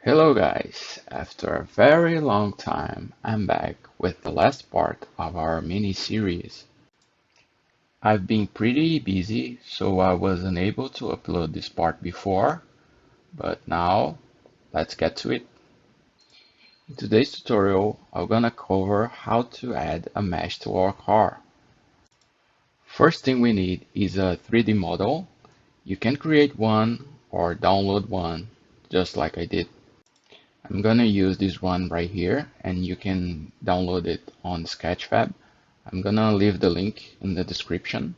Hello guys, after a very long time, I'm back with the last part of our mini-series. I've been pretty busy, so I wasn't able to upload this part before, but now let's get to it. In today's tutorial, I'm gonna cover how to add a mesh to our car. First thing we need is a 3D model. You can create one or download one, just like I did. I'm gonna use this one right here, and you can download it on Sketchfab. I'm gonna leave the link in the description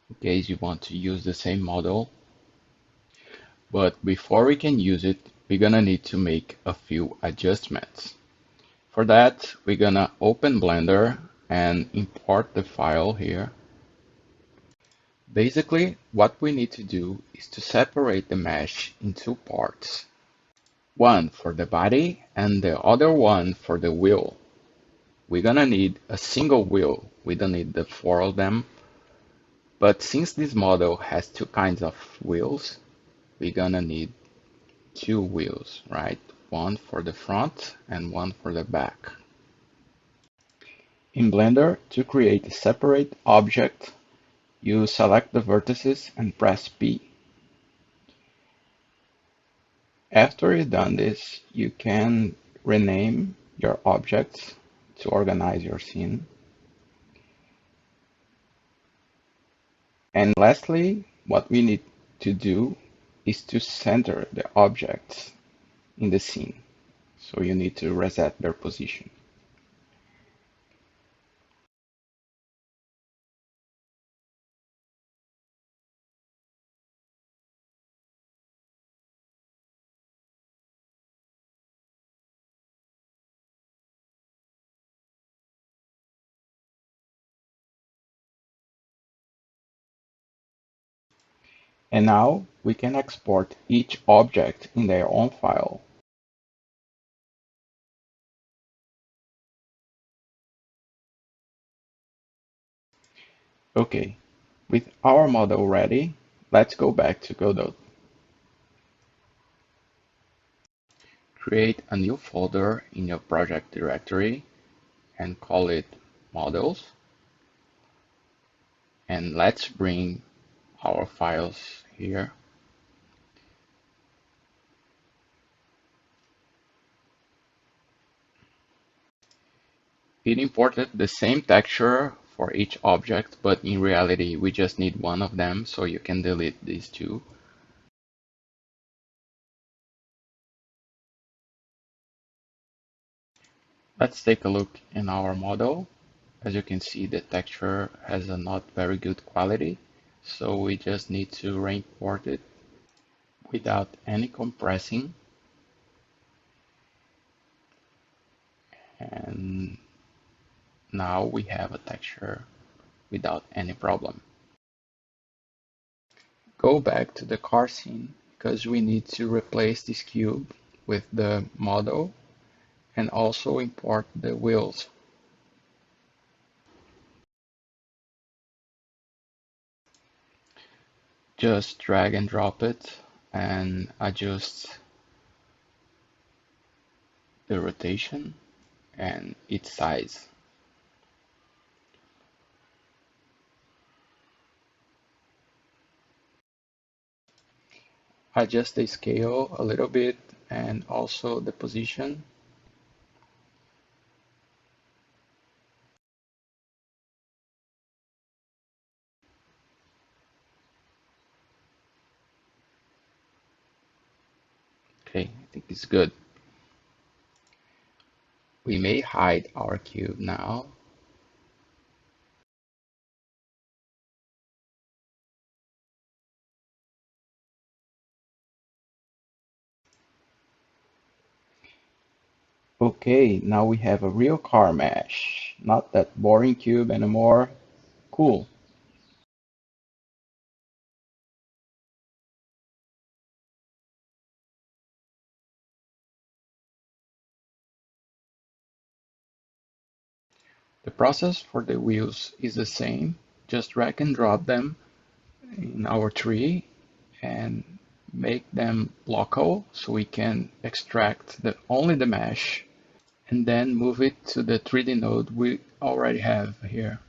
in case you want to use the same model. But before we can use it, we're gonna need to make a few adjustments. For that, we're gonna open Blender and import the file here. Basically, what we need to do is to separate the mesh in two parts. One for the body and the other one for the wheel. We're gonna need a single wheel. We don't need the four of them. But since this model has two kinds of wheels, we're gonna need two wheels, right? One for the front and one for the back. In Blender, to create a separate object, you select the vertices and press P. After you've done this, you can rename your objects to organize your scene. And lastly, what we need to do is to center the objects in the scene. So you need to reset their position. And now we can export each object in their own file. Okay, with our model ready, let's go back to Godot. Create a new folder in your project directory and call it models. And let's bring our files here. It imported the same texture for each object, but in reality we just need one of them, so you can delete these two. Let's take a look in our model. As you can see, the texture has a not very good quality, so we just need to re-import it without any compressing. And now we have a texture without any problem. Go back to the car scene because we need to replace this cube with the model and also import the wheels. Just drag and drop it and adjust the rotation and its size. Adjust the scale a little bit and also the position. Okay, I think it's good. We may hide our cube now. Okay, now we have a real car mesh. Not that boring cube anymore. Cool. The process for the wheels is the same. Just drag and drop them in our tree and make them local so we can extract only the mesh and then move it to the 3D node we already have here.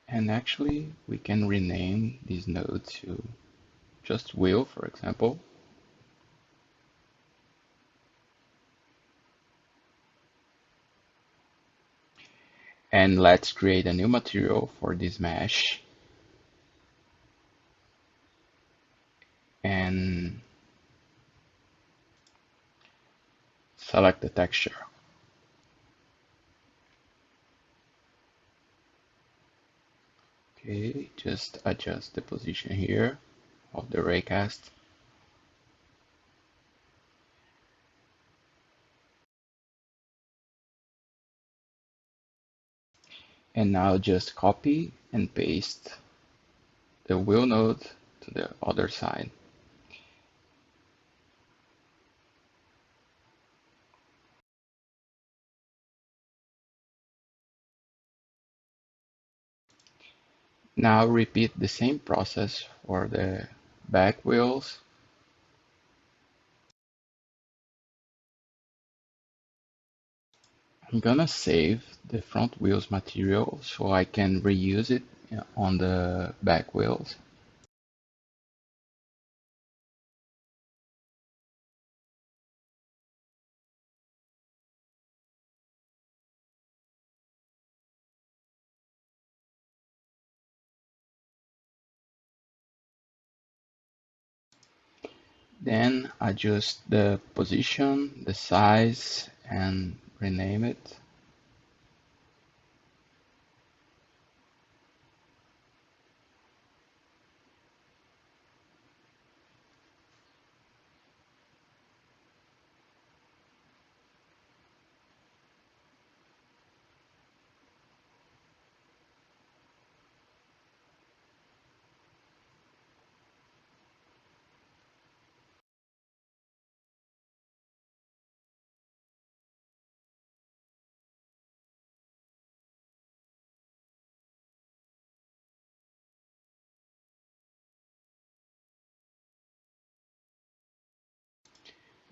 And actually, we can rename this node to just wheel, for example. And let's create a new material for this mesh. And select the texture. Okay, just adjust the position here of the raycast. And now just copy and paste the wheel node to the other side. Now repeat the same process for the back wheels. I'm gonna save the front wheels material so I can reuse it on the back wheels. Then adjust the position, the size, and rename it.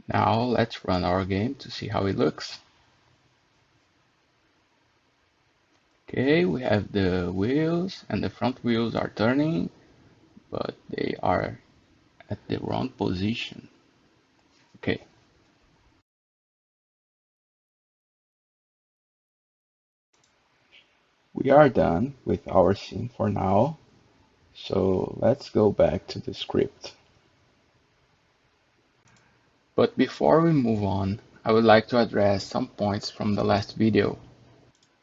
Now let's run our game to see how it looks. Okay, we have the wheels and the front wheels are turning, but they are at the wrong position. Okay, we are done with our scene for now. So let's go back to the script. But before we move on, I would like to address some points from the last video.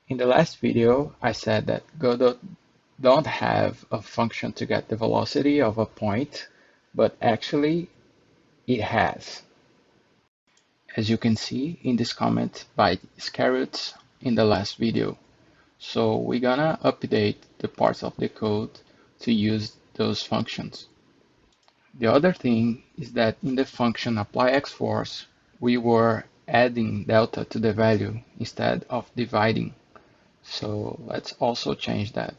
In the last video, I said that Godot don't have a function to get the velocity of a point, but actually it has. As you can see in this comment by Scarrets in the last video. So we're gonna update the parts of the code to use those functions. The other thing is that in the function applyXForce, we were adding delta to the value instead of dividing. So let's also change that.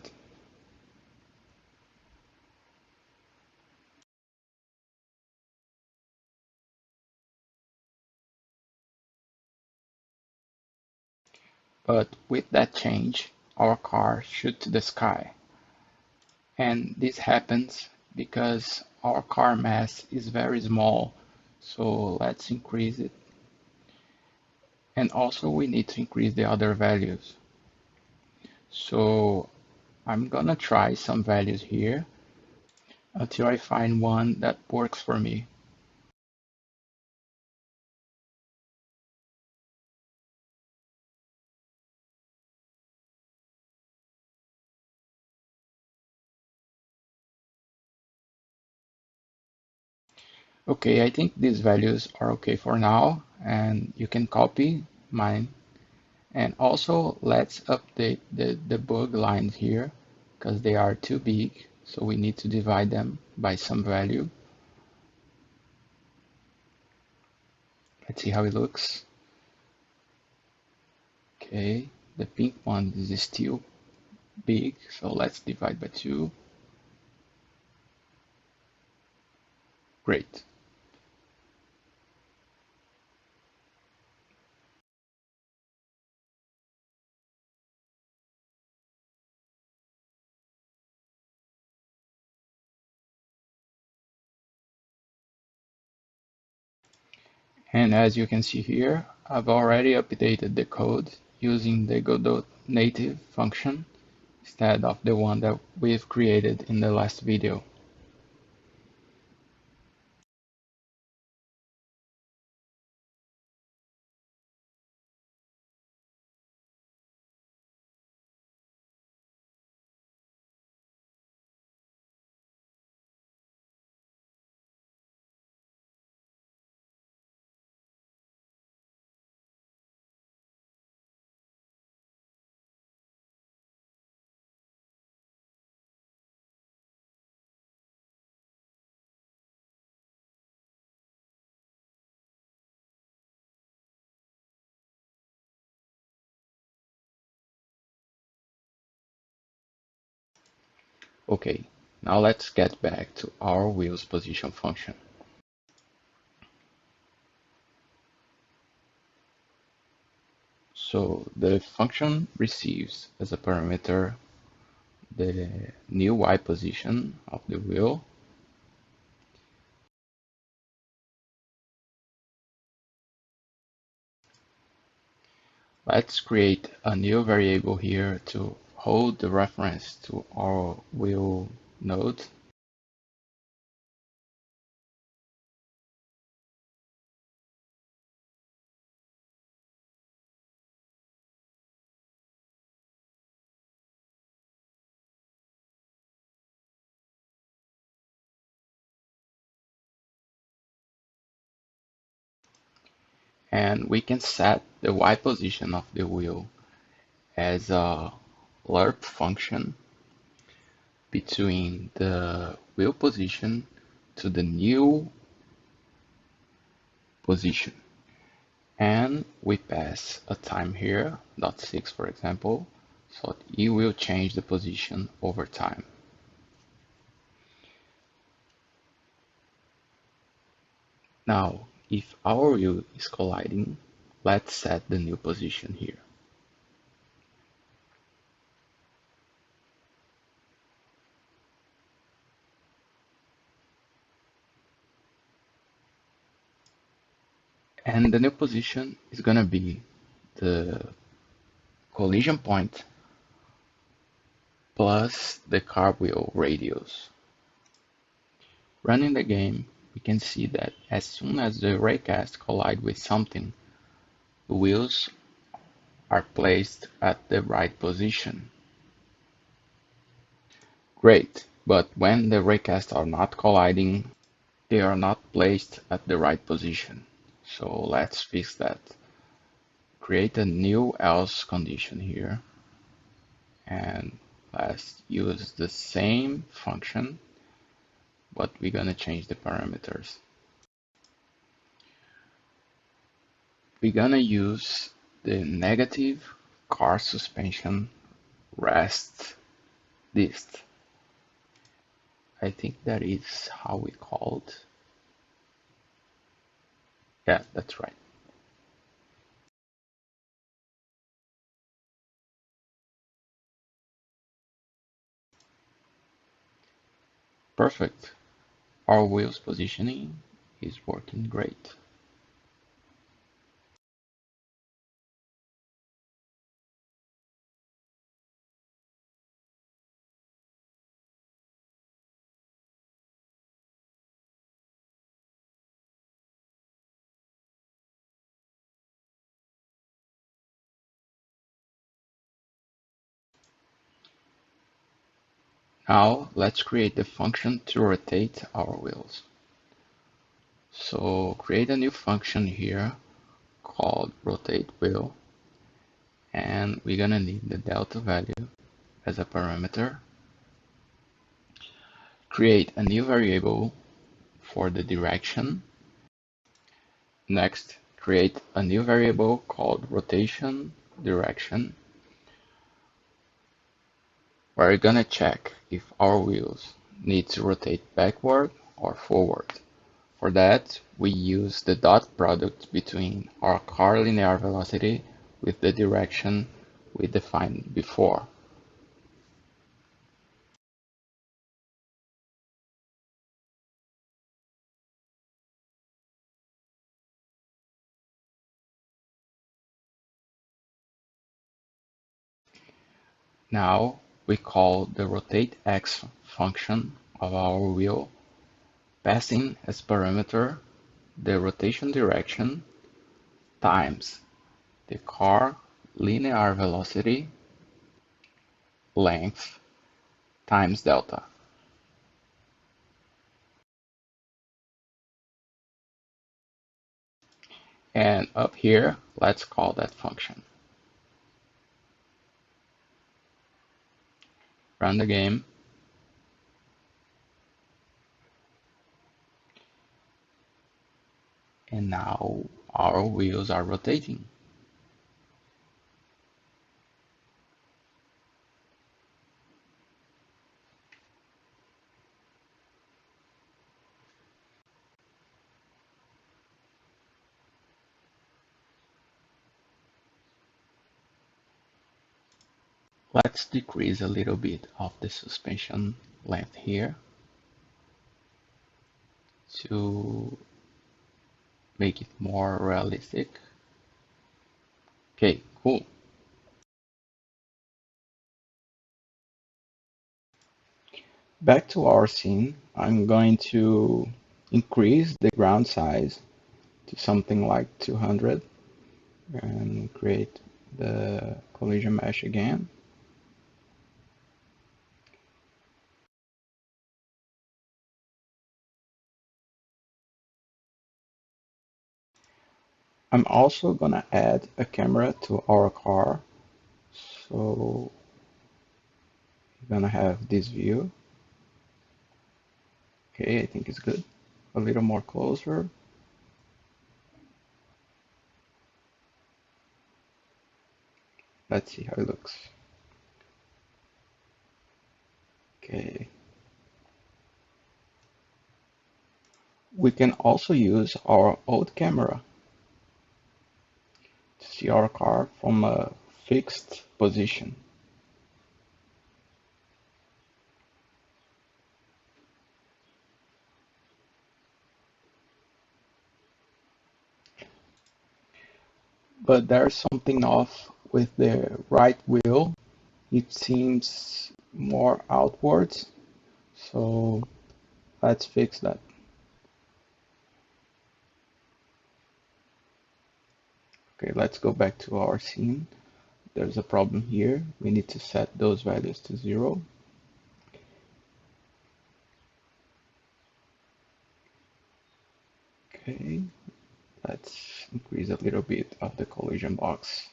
But with that change, our car shoots to the sky. And this happens because our car mass is very small. So let's increase it. And also we need to increase the other values. So I'm gonna try some values here until I find one that works for me. Okay, I think these values are okay for now, and you can copy mine. And also, let's update the debug lines here, because they are too big, so we need to divide them by some value. Let's see how it looks. Okay, the pink one is still big, so let's divide by 2. Great. And as you can see here, I've already updated the code using the Godot native function instead of the one that we've created in the last video. Okay, now let's get back to our wheels position function. So the function receives as a parameter the new Y position of the wheel. Let's create a new variable here to hold the reference to our wheel node. And we can set the Y position of the wheel as a lerp function between the wheel position to the new position. And we pass a time here, .6 for example, so it will change the position over time. Now, if our wheel is colliding, let's set the new position here. And the new position is going to be the collision point plus the cartwheel radius. Running the game, we can see that as soon as the Raycast collide with something, the wheels are placed at the right position. Great, but when the Raycasts are not colliding, they are not placed at the right position. So let's fix that. Create a new else condition here, and let's use the same function, but we're gonna change the parameters. We're gonna use the negative car suspension rest dist. I think that is how we called. Yeah, that's right. Perfect. Our wheels positioning is working great. Now let's create the function to rotate our wheels. So create a new function here called rotate wheel, and we're gonna need the delta value as a parameter. Create a new variable for the direction. Next, create a new variable called rotation direction. We're gonna check if our wheels need to rotate backward or forward. For that, we use the dot product between our car linear velocity with the direction we defined before. Now we call the rotate x function of our wheel, passing as parameter the rotation direction times the car linear velocity length times delta. And up here, let's call that function. Run the game. And now our wheels are rotating. Let's decrease a little bit of the suspension length here to make it more realistic. Okay, cool. Back to our scene, I'm going to increase the ground size to something like 200 and create the collision mesh again. I'm also gonna add a camera to our car. So we're gonna have this view. Okay, I think it's good. A little more closer. Let's see how it looks. Okay. We can also use our old camera to see our car from a fixed position. But there's something off with the right wheel. It seems more outwards. So let's fix that. Okay, let's go back to our scene. There's a problem here. We need to set those values to 0. Okay, let's increase a little bit of the collision box.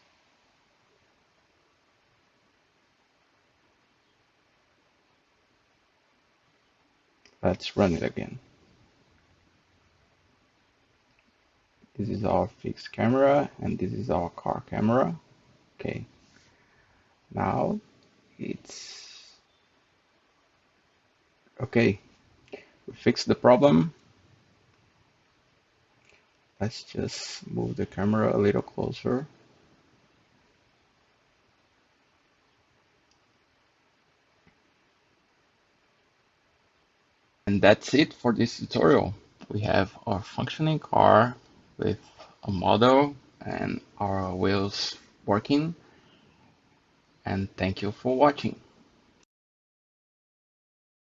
Let's run it again. This is our fixed camera and this is our car camera. Okay, now it's okay. We fixed the problem. Let's just move the camera a little closer. And that's it for this tutorial. We have our functioning car with a model and our wheels working. And thank you for watching.